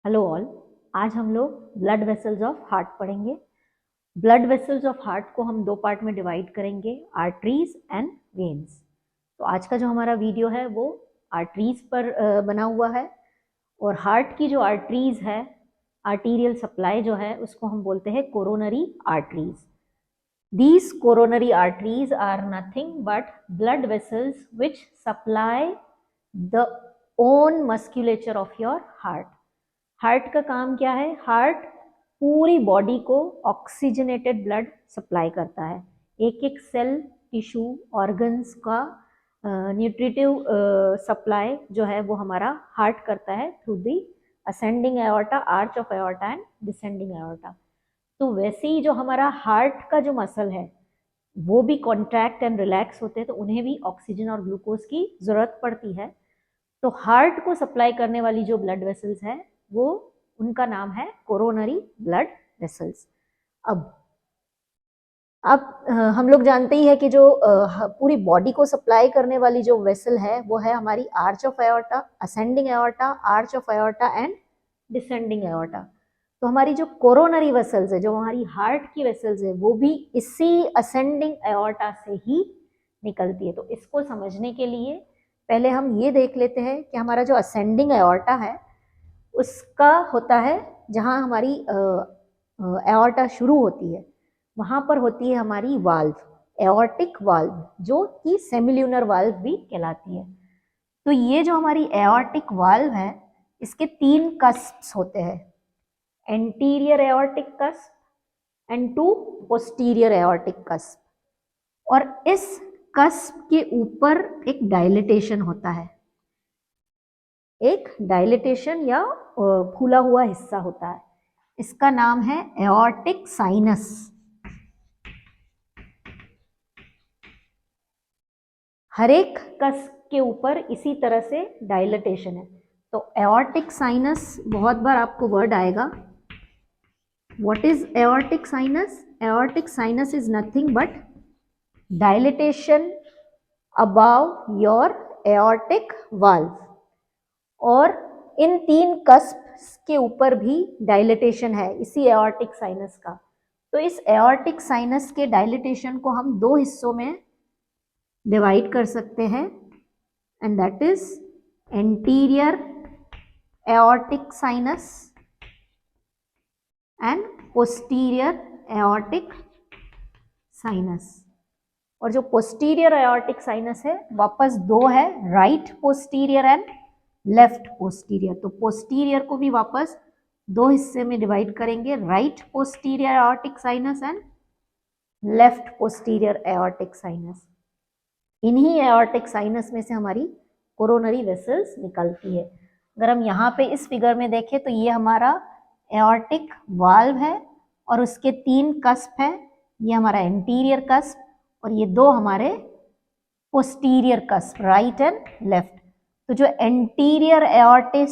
Hello all. आज हम लोग ब्लड वेसल्स ऑफ हार्ट पढ़ेंगे। ब्लड वेसल्स ऑफ हार्ट को हम दो पार्ट में डिवाइड करेंगे, आर्टरीज एंड वेन्स। तो आज का जो हमारा वीडियो है वो आर्टरीज पर बना हुआ है। और हार्ट की जो आर्टरीज है, आर्टीरियल सप्लाई जो है, उसको हम बोलते हैं coronary arteries. These coronary arteries are nothing but blood vessels which supply the own musculature of your heart. Heart का काम क्या है? हार्ट पूरी बॉडी को ऑक्सीजनेटेड ब्लड सप्लाई करता है। एक एक सेल, टिश्यू, ऑर्गन्स का न्यूट्रिटिव सप्लाई जो है वो हमारा हार्ट करता है through the ascending aorta, arch of aorta and descending aorta. तो वैसे ही जो हमारा हार्ट का जो मसल है वो भी कॉन्ट्रैक्ट एंड रिलैक्स होते हैं, तो उन्हें भी ऑक्सीजन और ग्लूकोज की जरूरत पड़ती है। तो हार्ट को सप्लाई करने वाली जो ब्लड वेसल्स है वो उनका नाम है कोरोनरी ब्लड वेसल्स। अब हम लोग जानते ही है कि जो पूरी बॉडी को सप्लाई करने वाली जो वेसल है वो है हमारी arch of aorta, ascending aorta, arch of aorta and descending aorta. तो हमारी जो कोरोनरी वेसल्स है, जो हमारी हार्ट की वेसल्स है, वो भी इसी असेंडिंग एओर्टा से ही निकलती है। तो इसको समझने के लिए पहले हम ये देख लेते हैं कि हमारा जो असेंडिंग एओर्टा है उसका होता है जहाँ हमारी एओर्टा शुरू होती है, वहाँ पर होती है हमारी वाल्व, एओर्टिक वाल्व, जो कि सेमिल्यूनर वाल्व भी कहलाती है। तो ये जो हमारी एओर्टिक वाल्व है इसके तीन कस्प्स होते हैं, anterior aortic cusp and two posterior aortic cusp. और इस कस्प के ऊपर एक डायलिटेशन होता है, एक डायलिटेशन या फूला हुआ हिस्सा होता है। इसका नाम है एओर्टिक साइनस। हर एक कस्प के ऊपर इसी तरह से डायलिटेशन है। तो एओर्टिक साइनस, बहुत बार आपको वर्ड आएगा। What is aortic sinus? Aortic sinus is nothing but dilatation above your aortic valve. और इन तीन कस्प के ऊपर भी डायलिटेशन है इसी एओर्टिक साइनस का। तो इस एओर्टिक साइनस के डायलिटेशन को हम दो हिस्सों में डिवाइड कर सकते हैं, and that is anterior aortic sinus and posterior aortic sinus. और जो पोस्टीरियर एओर्टिक साइनस है वापस दो है, right posterior and left posterior. तो पोस्टीरियर को भी वापस दो हिस्से में डिवाइड करेंगे, right posterior aortic sinus and left posterior aortic sinus. इन्हीं एओर्टिक साइनस में से हमारी कोरोनरी वेसल्स निकलती है। अगर हम यहाँ पे इस फिगर में देखें तो ये हमारा एओर्टिक वाल्व है और उसके तीन कस्प है, ये हमारा एंटीरियर कस्प और ये दो हमारे posterior cusp, right and left. तो जो एंटीरियर एओर्टिक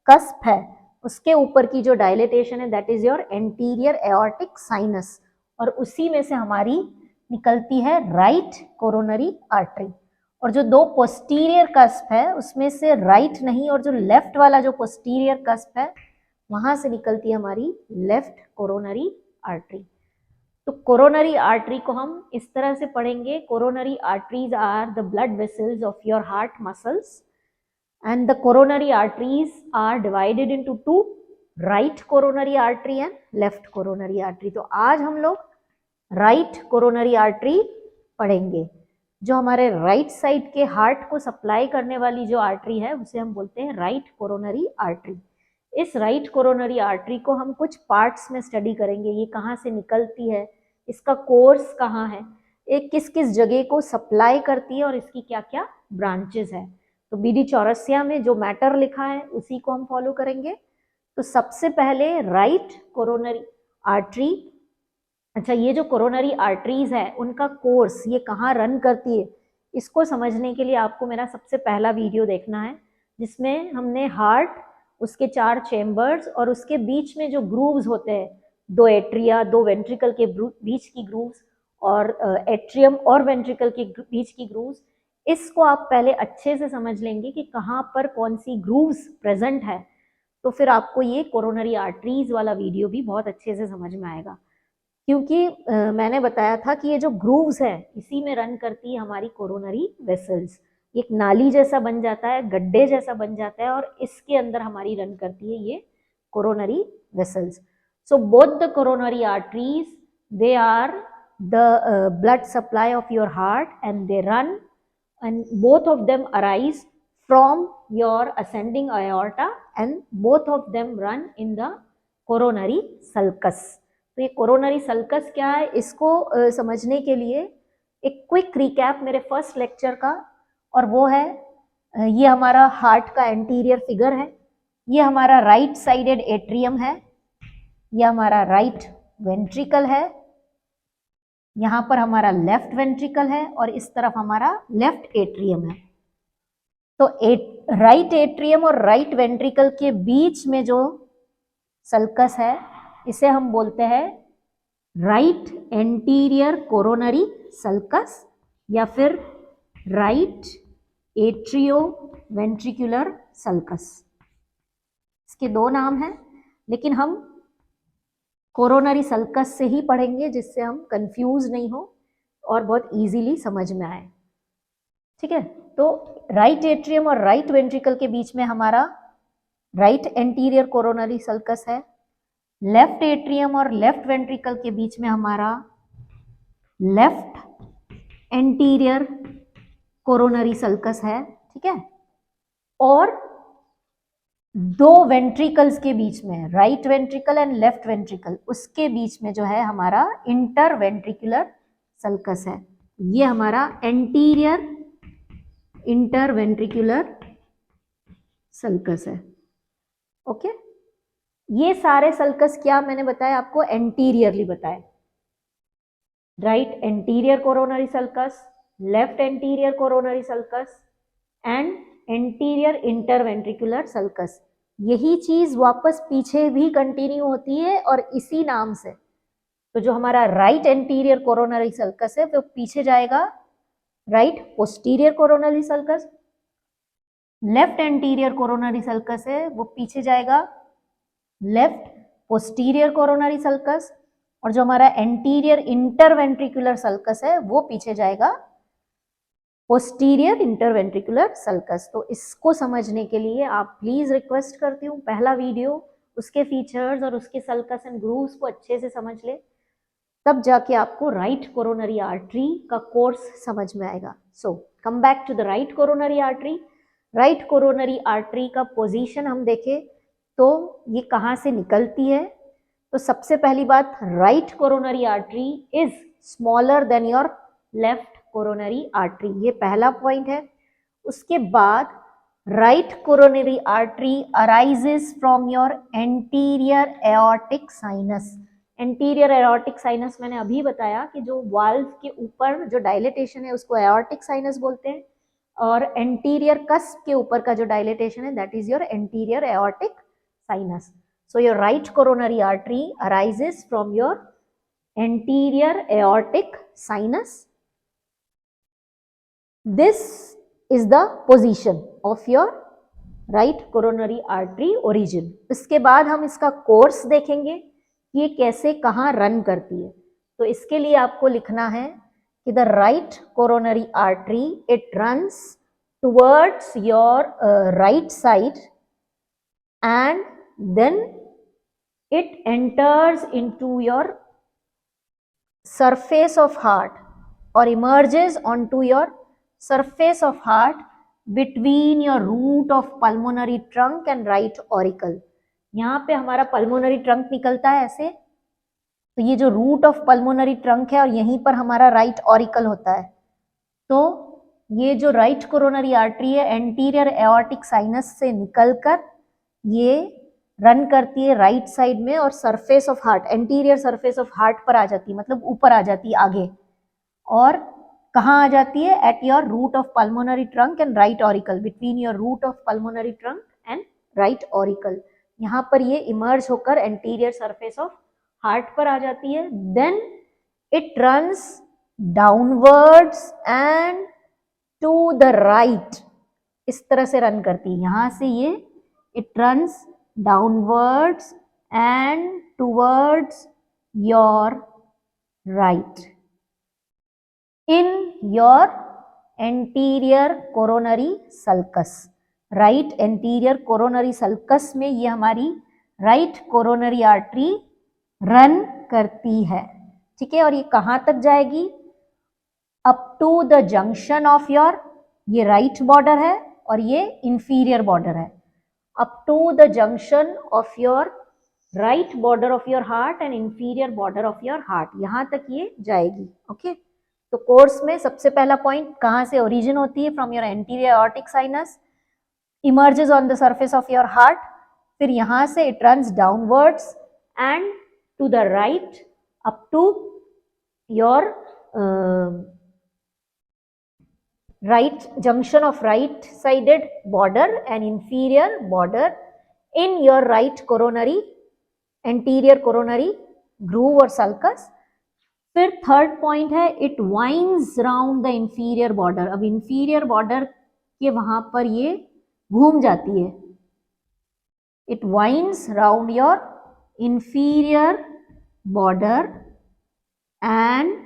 कस्प है उसके ऊपर की जो डायलिटेशन है that is your anterior aortic sinus, और उसी में से हमारी निकलती है राइट कोरोनरी आर्टरी। और जो दो पोस्टीरियर कस्प है उसमें से राइट नहीं, और जो लेफ्ट वाला जो पोस्टीरियर कस्प है वहां से निकलती है हमारी लेफ्ट कोरोनरी आर्टरी। तो कोरोनरी आर्टरी को हम इस तरह से पढ़ेंगे, coronary arteries are the blood vessels of your heart muscles and the coronary arteries are divided into two, right coronary artery and left coronary artery। तो आज हम लोग right coronary artery पढ़ेंगे। जो हमारे राइट साइड के हार्ट को supply करने वाली जो आर्टरी है उसे हम बोलते हैं राइट कोरोनरी आर्टरी। इस राइट कोरोनरी आर्टरी को हम कुछ पार्ट्स में स्टडी करेंगे, ये कहाँ से निकलती है, इसका कोर्स कहाँ है, एक किस किस जगह को सप्लाई करती है और इसकी क्या क्या ब्रांचेस है। तो बीडी चौरसिया में जो मैटर लिखा है उसी को हम फॉलो करेंगे। तो सबसे पहले राइट कोरोनरी आर्टरी, अच्छा ये जो कोरोनरी आर्टरीज है उनका कोर्स ये कहाँ रन करती है, इसको समझने के लिए आपको मेरा सबसे पहला वीडियो देखना है जिसमें हमने हार्ट, उसके 4 चेम्बर्स और उसके बीच में जो ग्रूव्स होते हैं, 2 एट्रिया, 2 वेंट्रिकल के बीच की ग्रूव्स और एट्रियम और वेंट्रिकल के बीच की ग्रूव्स, इसको आप पहले अच्छे से समझ लेंगे कि कहाँ पर कौन सी ग्रूव्स प्रेजेंट है। तो फिर आपको ये कोरोनरी आर्टरीज वाला वीडियो भी बहुत अच्छे से समझ में आएगा, क्योंकि मैंने बताया था कि ये जो ग्रूव्स है इसी में रन करती है हमारी कोरोनरी वेसल्स। एक नाली जैसा बन जाता है, गड्ढे जैसा बन जाता है, और इसके अंदर हमारी रन करती है ये coronary vessels. So both the coronary arteries, they are the blood supply of your heart, and they run, and both of them arise from your ascending aorta, and both of them run in the coronary sulcus. तो ये coronary sulcus क्या है, इसको समझने के लिए एक quick recap मेरे फर्स्ट लेक्चर का, और वो है ये हमारा हार्ट का एंटीरियर फिगर है, ये हमारा राइट साइडेड एट्रियम है, ये हमारा राइट वेंट्रिकल है, यहाँ पर हमारा लेफ्ट वेंट्रिकल है, और इस तरफ हमारा लेफ्ट एट्रियम है। तो राइट एट्रियम और राइट वेंट्रिकल के बीच में जो सल्कस है इसे हम बोलते हैं राइट एंटीरियर कोरोनरी सल्कस, या फिर राइट एट्रियो वेंट्रिकुलर सल्कस। इसके दो नाम हैं, लेकिन हम कोरोनरी सल्कस से ही पढ़ेंगे, जिससे हम कंफ्यूज नहीं हो और बहुत इजीली समझ में आए। ठीक है, तो राइट एट्रियम और राइट वेंट्रिकल के बीच में हमारा राइट एंटीरियर कोरोनरी सल्कस है, लेफ्ट एट्रियम और लेफ्ट वेंट्रिकल के बीच में हमारा लेफ्ट एंटीरियर कोरोनरी सल्कस है। ठीक है, और दो वेंट्रिकल्स के बीच में, right ventricle and left ventricle, उसके बीच में जो है हमारा इंटर वेंट्रिकुलर सल्कस है। ये हमारा एंटीरियर इंटर वेंट्रिकुलर सल्कस है। ओके, ये सारे सल्कस क्या मैंने बताया आपको, एंटीरियरली बताए। Right anterior coronary sulcus, left anterior coronary sulcus and anterior interventricular sulcus. यही चीज वापस पीछे भी कंटिन्यू होती है और इसी नाम से। तो जो हमारा राइट एंटीरियर कोरोनरी सल्कस है वो पीछे जाएगा right posterior coronary sulcus, left anterior coronary sulcus है वो पीछे जाएगा लेफ्ट पोस्टीरियर कोरोनरी सल्कस, और जो हमारा एंटीरियर इंटरवेंट्रिकुलर सल्कस है वो पीछे जाएगा पोस्टीरियर इंटरवेंट्रिकुलर सल्कस। तो इसको समझने के लिए आप प्लीज रिक्वेस्ट करती हूँ पहला वीडियो उसके फीचर्स और उसके सल्कस एंड ग्रूव्स को अच्छे से समझ ले, तब जाके आपको राइट कोरोनरी आर्टरी का कोर्स समझ में आएगा। So come back to the right coronary artery. Right coronary artery का पोजीशन हम देखें तो ये कहाँ से निकलती है, तो सबसे पहली बात, right coronary artery is smaller then your left coronary artery, ये पहला पॉइंट है। उसके बाद right coronary artery arises from your anterior aortic sinus. Anterior aortic sinus मैंने अभी बताया कि जो वाल्व के ऊपर जो डायलेटेशन है उसको एओर्टिक साइनस बोलते हैं, और एंटीरियर कस्प के ऊपर का जो डायलेटेशन है that is your anterior aortic sinus. So your right coronary artery arises from your anterior aortic sinus. This is the position of your right coronary artery origin. इसके बाद हम इसका कोर्स देखेंगे कि ये कैसे कहाँ रन करती है। तो इसके लिए आपको लिखना है कि the right coronary artery it runs towards your right side and then it enters into your surface of heart or emerges onto your surface of heart between your root of pulmonary trunk and right auricle। यहाँ पे हमारा pulmonary trunk निकलता है ऐसे, तो ये जो root of pulmonary trunk है और यहीं पर हमारा राइट ऑरिकल होता है। तो ये जो राइट कोरोनरी आर्टरी है एंटीरियर एओर्टिक साइनस से निकलकर ये रन करती है राइट साइड में और surface of heart, anterior surface of heart पर आ जाती है, मतलब ऊपर आ जाती है आगे। और कहाँ आ जाती है, at your root of pulmonary trunk and right auricle, between your root of pulmonary trunk and right auricle. यहाँ पर ये इमर्ज होकर एंटीरियर सरफेस ऑफ हार्ट पर आ जाती है। Then it runs downwards and to the right, इस तरह से रन करती है। यहाँ से ये it runs downwards and towards your right in your anterior coronary sulcus. Right anterior coronary sulcus में ये हमारी राइट कोरोनरी आर्टरी रन करती है, ठीक है। और ये कहाँ तक जाएगी? Up to the junction of your, ये राइट बॉर्डर है और ये इंफीरियर बॉर्डर है, up to the junction of your right border of your heart and inferior border of your heart, यहां तक ये जाएगी। ओके तो कोर्स में सबसे पहला पॉइंट कहां से ओरिजिन होती है? From your anterior aortic sinus, emerges on the surface of your heart, फिर यहां से it runs downwards and to the right up to your right junction of right sided border and inferior border in your right coronary anterior coronary groove or sulcus। फिर third point है it winds round the inferior border. अब inferior border के वहां पर ये घूम जाती है, it winds round your inferior border and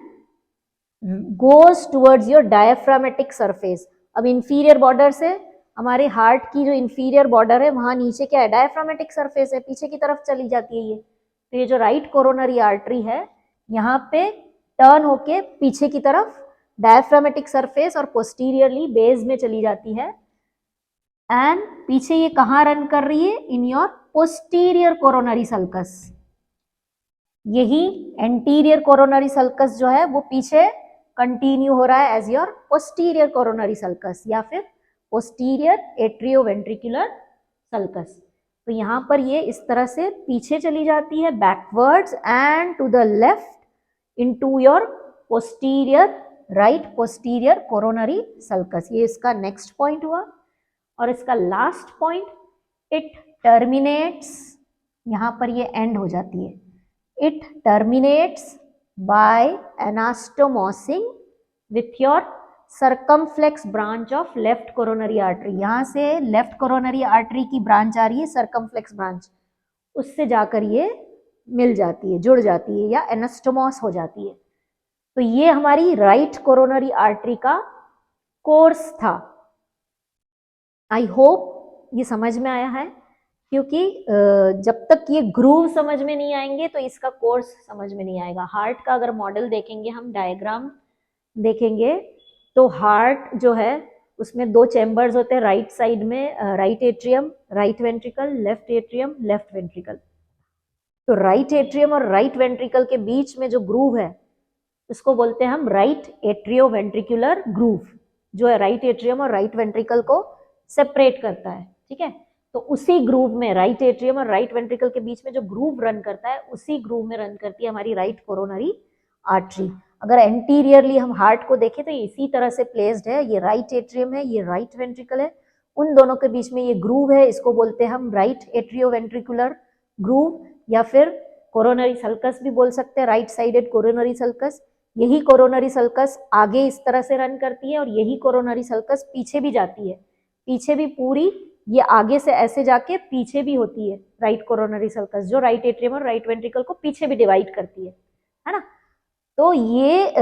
goes towards your diaphragmatic surface। अब इंफीरियर बॉर्डर से हमारे हार्ट की जो इंफीरियर बॉर्डर है वहां नीचे क्या है? डायफ्रामेटिक सरफेस है, पीछे की तरफ चली जाती है ये। तो ये जो राइट कोरोनरी आर्टरी है यहाँ पे टर्न होके पीछे की तरफ डायफ्रामेटिक सरफेस और पोस्टीरियरली बेस में चली जाती है एंड पीछे ये कहाँ रन कर रही है? In your posterior coronary sulcus. यही एंटीरियर कोरोनरी सल्कस जो है वो पीछे कंटिन्यू हो रहा है as your posterior coronary sulcus या फिर पोस्टीरियर एट्रियोवेंट्रिकुलर सल्कस। तो यहाँ पर ये इस तरह से पीछे चली जाती है backwards and to the left into your posterior right posterior coronary sulcus. ये इसका नेक्स्ट पॉइंट हुआ। और इसका लास्ट पॉइंट इट टर्मिनेट्स, यहाँ पर ये एंड हो जाती है, it terminates by anastomosing with your circumflex branch of left coronary artery। यहाँ से लेफ्ट कोरोनरी आर्टरी की ब्रांच आ रही है सर्कमफ्लेक्स ब्रांच, उससे जाकर ये मिल जाती है, जुड़ जाती है या एनास्टोमोस हो जाती है। तो ये हमारी राइट कोरोनरी आर्टरी का कोर्स था। आई होप ये समझ में आया है, क्योंकि जब तक ये ग्रूव समझ में नहीं आएंगे तो इसका कोर्स समझ में नहीं आएगा। हार्ट का अगर मॉडल देखेंगे, हम डायग्राम देखेंगे तो हार्ट जो है उसमें दो चैम्बर्स होते हैं राइट साइड में, right atrium right ventricle, left atrium left ventricle. तो राइट एट्रियम और राइट वेंट्रिकल के बीच में जो ग्रूव है उसको बोलते हैं हम राइट एट्रियो वेंट्रिकुलर ग्रूव, जो है राइट एट्रियम और राइट वेंट्रिकल को सेपरेट करता है, ठीक है। तो उसी ग्रूव में राइट एट्रियम और राइट वेंट्रिकल के बीच में जो ग्रूव रन करता है उसी ग्रूव में रन करती है हमारी राइट कोरोनरी आर्टरी। अगर एंटीरियरली हम हार्ट को देखें तो ये इसी तरह से प्लेस्ड है, ये राइट एट्रियम है, ये राइट वेंट्रिकल है, उन दोनों के बीच में ये ग्रूव है, इसको बोलते हैं हम राइट एट्रियो वेंट्रिकुलर ग्रूव या फिर कोरोनरी सल्कस भी बोल सकते हैं, राइट साइडेड कोरोनरी सल्कस। यही कोरोनरी सल्कस आगे इस तरह से रन करती है और यही कोरोनरी सल्कस पीछे भी जाती है, पीछे भी पूरी ये आगे से ऐसे जाके पीछे भी होती है राइट कोरोनरी सल्कस, जो राइट एट्रियम और राइट वेंट्रिकल को पीछे भी डिवाइड करती है ना। तो ये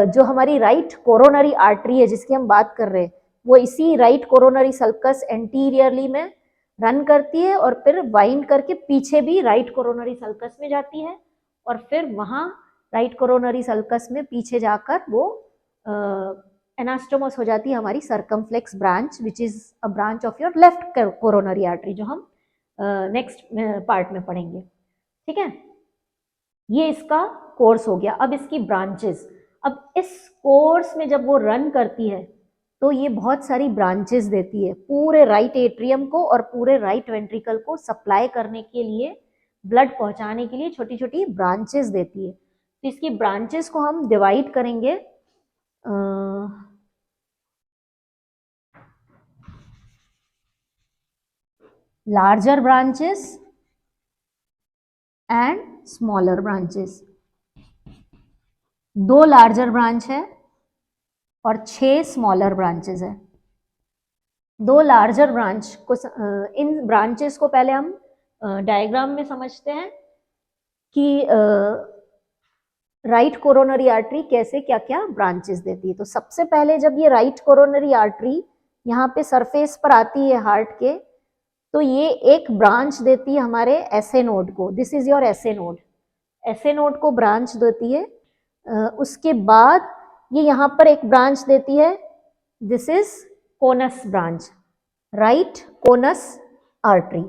जो हमारी राइट कोरोनरी आर्टरी है जिसकी हम बात कर रहे हैं वो इसी राइट कोरोनरी सल्कस एंटीरियरली में रन करती है और फिर वाइंड करके पीछे भी राइट कोरोनरी सल्कस में जाती है और फिर वहां राइट कोरोनरी सल्कस में पीछे जाकर वो एनास्टोमस हो जाती है हमारी circumflex branch which is a branch of your left coronary artery, जो हम नेक्स्ट पार्ट में पढ़ेंगे, ठीक है। ये इसका कोर्स हो गया। अब इसकी ब्रांचेस, अब इस कोर्स में जब वो रन करती है तो ये बहुत सारी ब्रांचेस देती है पूरे राइट एट्रियम को और पूरे राइट वेंट्रिकल को सप्लाई करने के लिए, ब्लड पहुंचाने के लिए छोटी छोटी ब्रांचेस देती है। तो इसकी ब्रांचेस को हम डिवाइड करेंगे larger branches and smaller branches. 2 larger branch है और 6 स्मॉलर ब्रांचेस है। 2 लार्जर ब्रांच को इन ब्रांचेस को पहले हम डायग्राम में समझते हैं कि राइट कोरोनरी आर्टरी कैसे क्या क्या ब्रांचेस देती है। तो सबसे पहले जब ये राइट कोरोनरी आर्टरी यहाँ पे सरफेस पर आती है हार्ट के, तो ये एक ब्रांच देती है हमारे एसए नोड को। This is your SA node. S A node को ब्रांच देती है। उसके बाद ये यहाँ पर एक ब्रांच देती है, this is conus branch, right conus artery,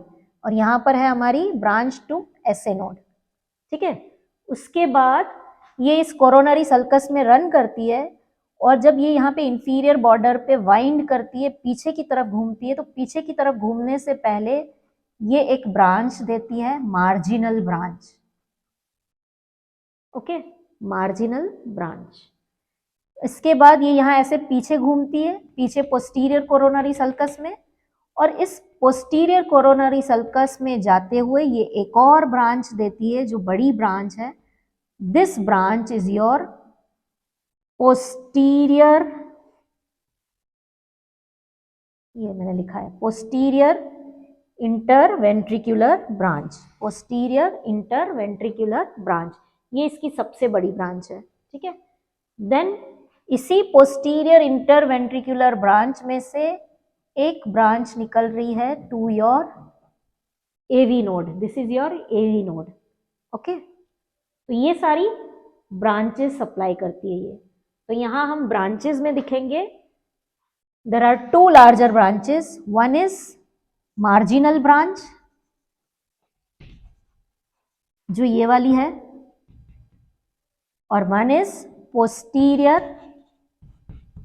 और यहाँ पर है हमारी ब्रांच टू एसए नोड। ठीक है, उसके बाद ये इस कोरोनरी सल्कस में रन करती है, और जब ये यहाँ पे इंफीरियर बॉर्डर पे वाइंड करती है, पीछे की तरफ घूमती है, तो पीछे की तरफ घूमने से पहले ये एक ब्रांच देती है, marginal branch. Okay, marginal branch. इसके बाद ये यहाँ ऐसे पीछे घूमती है, पीछे पोस्टीरियर कोरोनरी सल्कस में, और इस पोस्टीरियर कोरोनरी सल्कस में जाते हुए ये एक और ब्रांच देती है जो बड़ी ब्रांच है। This branch is your posterior, ये मैंने लिखा है posterior interventricular branch, posterior interventricular branch, ये इसकी सबसे बड़ी ब्रांच है। ठीक है, देन इसी पोस्टीरियर इंटरवेंट्रिकुलर ब्रांच में से एक ब्रांच निकल रही है to your AV node. This is your AV node. Okay, तो ये सारी ब्रांचेस सप्लाई करती है ये। तो यहां हम ब्रांचेस में दिखेंगे, there are two larger branches, one is marginal branch जो ये वाली है, और one is posterior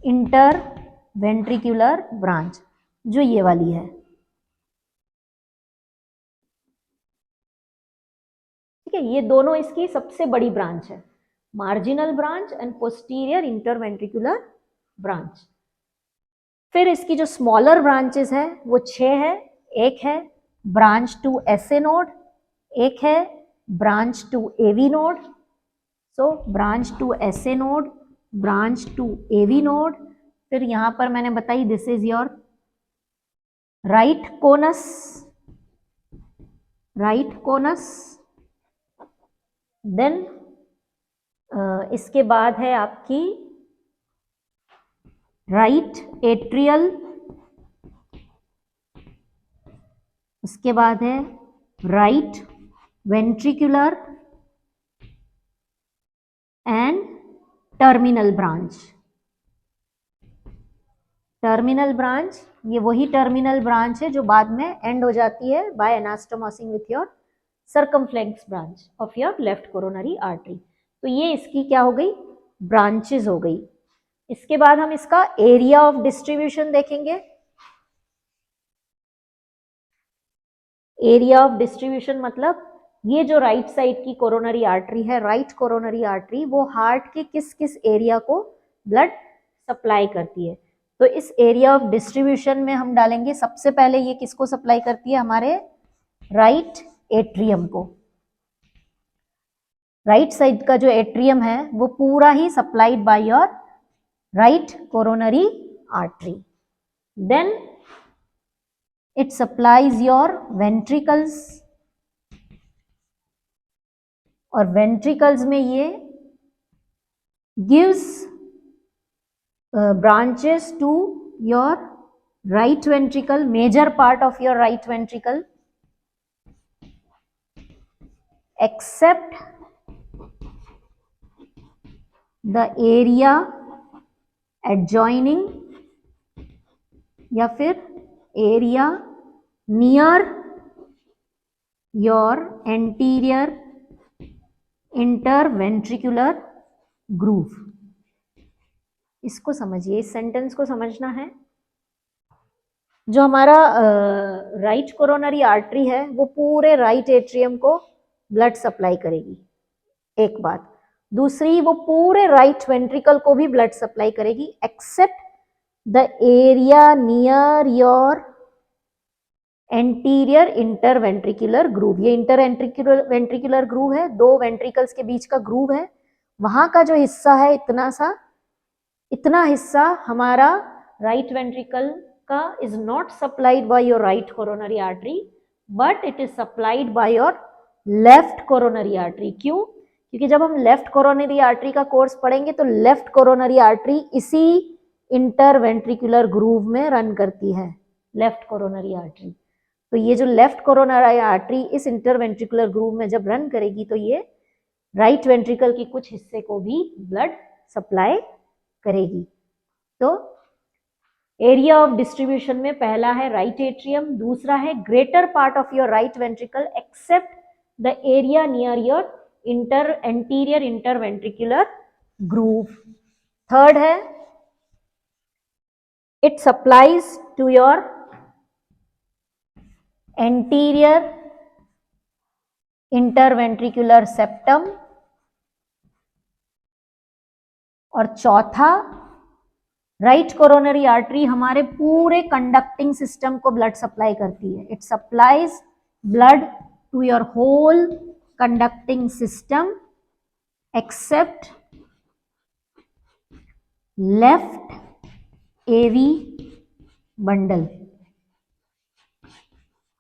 interventricular branch जो ये वाली है। ठीक है, ये दोनों इसकी सबसे बड़ी ब्रांच है, marginal branch and posterior interventricular branch. फिर इसकी जो स्मॉलर ब्रांचेस है वो 6 है। एक है ब्रांच टू एसए नोड, एक है branch to AV node. So branch to SA node, branch to AV node. फिर यहां पर मैंने बताई this is your right conus, right conus. Then इसके बाद है आपकी राइट एट्रियल, उसके बाद है right ventricular and terminal branch. Terminal branch, ये वही टर्मिनल ब्रांच है जो बाद में एंड हो जाती है by anastomosing with your circumflex branch of your left coronary artery. तो ये इसकी क्या हो गई, ब्रांचेस हो गई। इसके बाद हम इसका एरिया ऑफ डिस्ट्रीब्यूशन देखेंगे। एरिया ऑफ डिस्ट्रीब्यूशन मतलब ये जो राइट साइड की कोरोनरी आर्टरी है, राइट कोरोनरी आर्टरी, वो हार्ट के किस किस एरिया को ब्लड सप्लाई करती है। तो इस एरिया ऑफ डिस्ट्रीब्यूशन में हम डालेंगे सबसे पहले ये किसको सप्लाई करती है, हमारे राइट एट्रियम को। राइट साइड का जो एट्रियम है वो पूरा ही supplied by your right coronary artery. Then it supplies your ventricles, और ventricles में ये gives branches to your right ventricle, major part of your right ventricle, except the area adjoining या फिर area near your anterior interventricular groove. इसको समझिए, इस sentence को समझना है। जो हमारा राइट कोरोनरी आर्टरी है वो पूरे राइट एट्रियम को ब्लड सप्लाई करेगी, एक बात। दूसरी, वो पूरे राइट वेंट्रिकल को भी ब्लड सप्लाई करेगी, except the area near your anterior interventricular groove. ये इंटरवेंट्रिकुलर ग्रूव है, दो वेंट्रिकल्स के बीच का ग्रूव है, वहां का जो हिस्सा है इतना हिस्सा हमारा राइट वेंट्रिकल का is not supplied by your right coronary artery, but it is supplied by your left coronary artery. क्यों? क्योंकि जब हम लेफ्ट कोरोनरी आर्टरी का कोर्स पढ़ेंगे तो लेफ्ट कोरोनरी आर्टरी इसी इंटरवेंट्रिकुलर ग्रूव में रन करती है, लेफ्ट कोरोनरी आर्टरी। तो ये जो लेफ्ट कोरोनरी आर्टरी इस इंटरवेंट्रिकुलर ग्रूव में जब रन करेगी तो ये राइट वेंट्रिकल के कुछ हिस्से को भी ब्लड सप्लाई करेगी। तो एरिया ऑफ डिस्ट्रीब्यूशन में पहला है राइट एट्रियम, दूसरा है greater part of your right ventricle except the area near your anterior interventricular groove. Third है it supplies to your anterior interventricular septum. और चौथा, राइट कोरोनरी आर्टरी हमारे पूरे कंडक्टिंग सिस्टम को ब्लड सप्लाई करती है। It supplies blood to your whole conducting system except left AV bundle.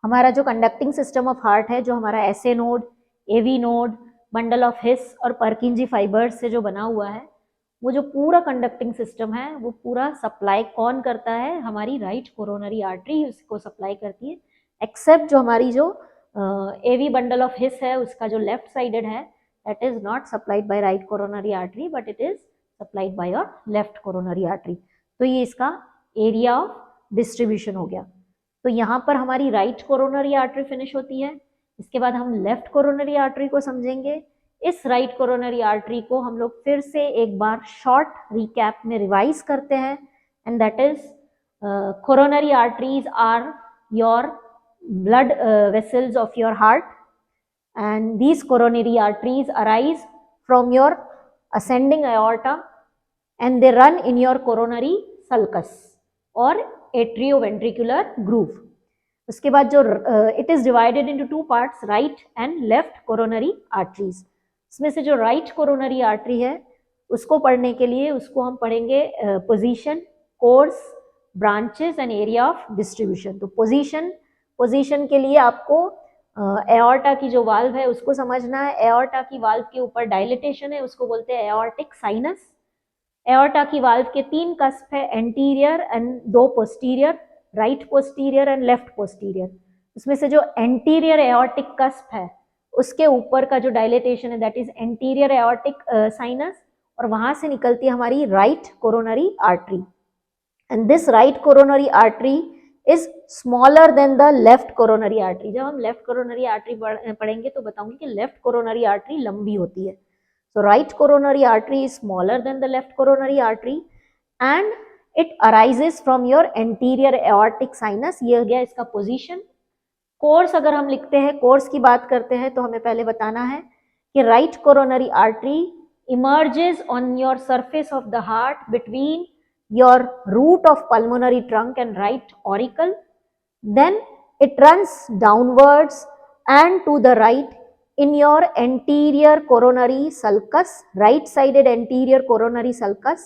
हमारा जो कंडक्टिंग सिस्टम ऑफ हार्ट है, जो हमारा SA node, AV node, bundle of His और पर्किंजी फाइबर्स से जो बना हुआ है, वो जो पूरा कंडक्टिंग सिस्टम है वो पूरा सप्लाई कौन करता है? हमारी राइट कोरोनरी आर्टरी उसको सप्लाई करती है, एक्सेप्ट जो हमारी जो एवी बंडल ऑफ हिस है उसका जो लेफ्ट साइडेड है that is not supplied by right coronary artery but it is supplied by your left coronary artery. तो ये इसका एरिया ऑफ डिस्ट्रीब्यूशन हो गया। तो यहाँ पर हमारी राइट कोरोनरी आर्टरी फिनिश होती है। इसके बाद हम लेफ्ट कोरोनरी आर्टरी को समझेंगे। इस राइट कोरोनरी आर्टरी को हम लोग फिर से एक बार शॉर्ट रिकैप में रिवाइज करते हैं, and that is coronary arteries are your blood vessels of your heart, and these coronary arteries arise from your ascending aorta and they run in your coronary sulcus or atrioventricular groove. उसके बाद जो it is divided into two parts, right and left coronary arteries. इसमें से जो right coronary artery है उसको पढ़ने के लिए उसको हम पढ़ेंगे position, course, branches and area of distribution. तो पोजीशन के लिए आपको एओर्टा की जो वाल्व है उसको समझना है। एओर्टा की वाल्व के ऊपर डायलिटेशन है, उसको बोलते हैं एओर्टिक साइनस। एओर्टा की वाल्व के 3 कस्प है, anterior and 2 posterior, right posterior and left posterior. उसमें से जो एंटीरियर एओर्टिक कस्प है उसके ऊपर का जो डायलिटेशन है that is anterior aortic sinus, और वहां से निकलती है हमारी right coronary artery, and this right coronary artery is smaller than the left coronary artery. जब हम लेफ्ट कोरोनरी आर्टरी पढ़ेंगे तो बताऊंगी कि लेफ्ट कोरोनरी आर्टरी लंबी होती है। So right coronary artery is smaller than the left coronary artery and it arises from your anterior aortic sinus. ये हो गया इसका पोजीशन। कोर्स अगर हम लिखते हैं, कोर्स की बात करते हैं, तो हमें पहले बताना है कि right coronary artery emerges on your surface of the heart between your root of pulmonary trunk and right auricle, then it runs downwards and to the right in your anterior coronary sulcus, right sided anterior coronary sulcus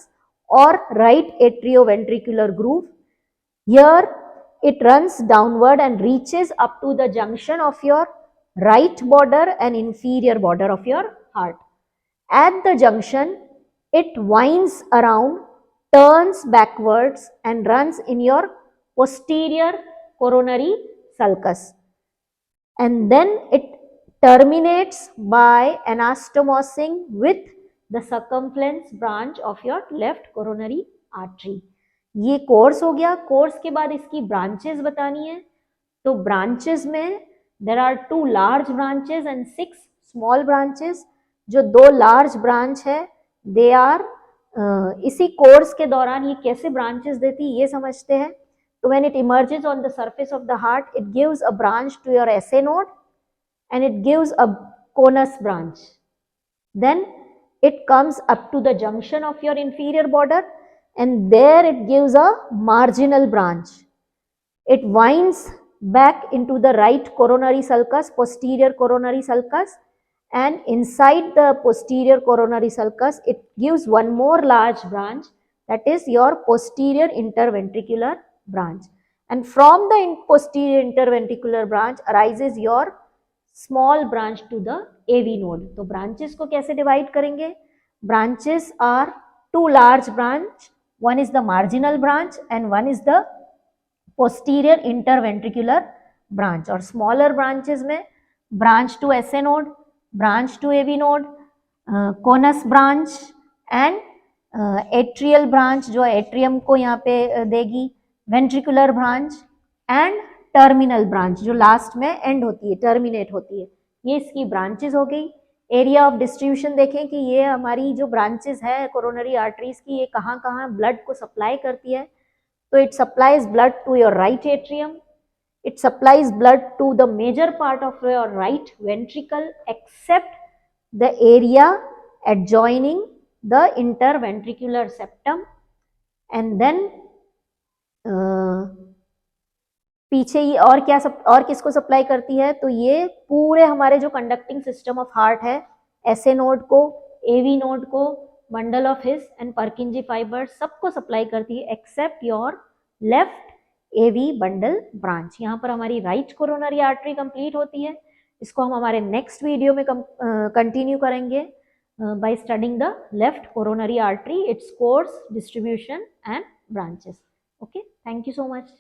or right atrioventricular groove. Here it runs downward and reaches up to the junction of your right border and inferior border of your heart. At the junction it winds around, turns backwards and runs in your posterior coronary sulcus, and then it terminates by anastomosing with the circumflex branch of your left coronary artery. ये course हो गया। Course के बाद इसकी branches बतानी है। तो branches में there are 2 large branches and 6 small branches. जो 2 लार्ज ब्रांच है दे आर इसी कोर्स के दौरान ये कैसे ब्रांचेस देती ये समझते हैं। तो when it emerges on the surface of the heart it gives a branch to your SA node and it gives a conus branch, then it comes up to the junction of your inferior border and there it gives a marginal branch. It winds back into the right coronary sulcus, posterior coronary sulcus, and inside the posterior coronary sulcus it gives one more large branch, that is your posterior interventricular branch, and from the posterior interventricular branch arises your small branch to the AV node. तो branches को कैसे divide करेंगे? Branches are two large branch, one is the marginal branch and one is the posterior interventricular branch. और smaller branches में branch to SA node, branch to AV node, conus branch and atrial branch जो atrium को यहाँ पे देगी, ventricular branch and terminal branch जो last में and होती है, टर्मिनेट होती है. ये इसकी ब्रांचेस हो गई. एरिया ऑफ डिस्ट्रीब्यूशन देखें कि ये हमारी जो ब्रांचेस है कोरोनरी आर्टरीज की, ये कहाँ कहाँ ब्लड को सप्लाई करती है. तो it supplies blood to your right atrium, it supplies blood to the major part of your right ventricle except the area adjoining the interventricular septum, and then पीछे ये और क्या और किसको सप्लाई करती है? तो ये पूरे हमारे जो कंडक्टिंग सिस्टम ऑफ हार्ट है, एसए नोड को, एवी नोड को, bundle of His and Purkinje fibre सबको सप्लाई करती है except your left AV bundle branch. यहाँ पर हमारी राइट कोरोनरी आर्टरी कंप्लीट होती है. इसको हम हमारे नेक्स्ट वीडियो में कंटिन्यू करेंगे by studying the left coronary artery, its course, distribution and branches. Okay, thank you so much.